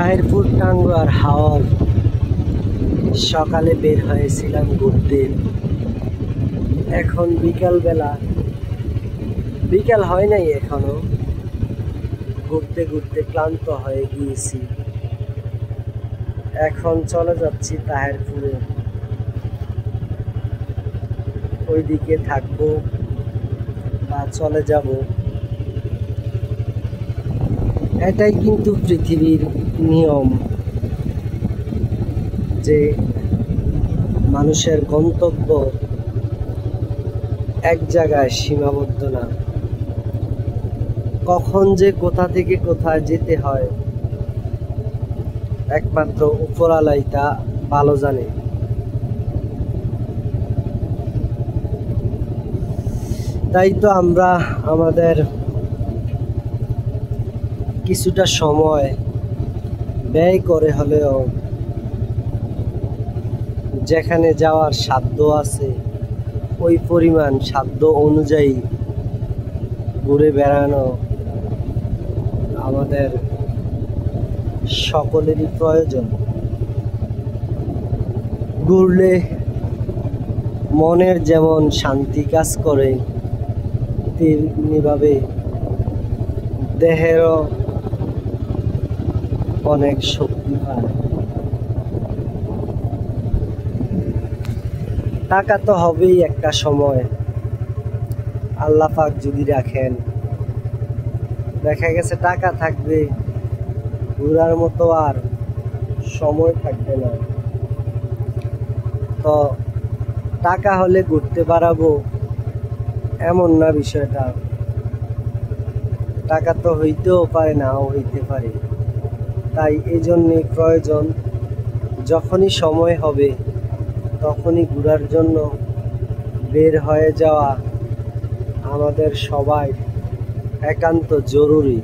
তাহিরপুর টাঙ্গুয়ার হাওর সকালে বের হয়েছিলাম ঘুরতে। এখন বিকালবেলা, বিকাল হয় নাই এখনো, ঘুরতে ঘুরতে ক্লান্ত হয়ে গিয়েছি। এখন চলে যাচ্ছি তাহিরপুরে, ওইদিকে থাকবো বা চলে যাব। এটাই কিন্তু পৃথিবীর নিয়ম যে মানুষের গন্তব্য এক জায়গায় সীমাবদ্ধ না। কখন যে কোথা থেকে কোথায় যেতে হয় একমাত্র উপরওয়ালাই তা ভালো জানে। তাই তো আমরা আমাদের কিছুটা সময় ব্যয় করে হলেও যেখানে যাওয়ার সাধ্য আছে ওই পরিমাণ সাধ্য অনুযায়ী ঘুরে বেড়ানো আমাদের সকলেরই প্রয়োজন। ঘুরলে মনের যেমন শান্তি কাজ করে, তেমনিভাবে দেহেরও অনেক শক্তি পায়। টাকা তো হবেই একটা সময়, আল্লাহ পাক যদি রাখেন। দেখা গেছে টাকা থাকবে, ঘোরার মতো আর সময় থাকবে না। তো টাকা হলে ঘুরতে পারাবো এমন না বিষয়টা। টাকা তো হইতেও পারে, নাও হইতে পারে। তাই এই জন্যই প্রয়োজন যখনই সময় হবে তখনই ঘোরার জন্য বের হয়ে যাওয়া আমাদের সবাই একান্ত জরুরি।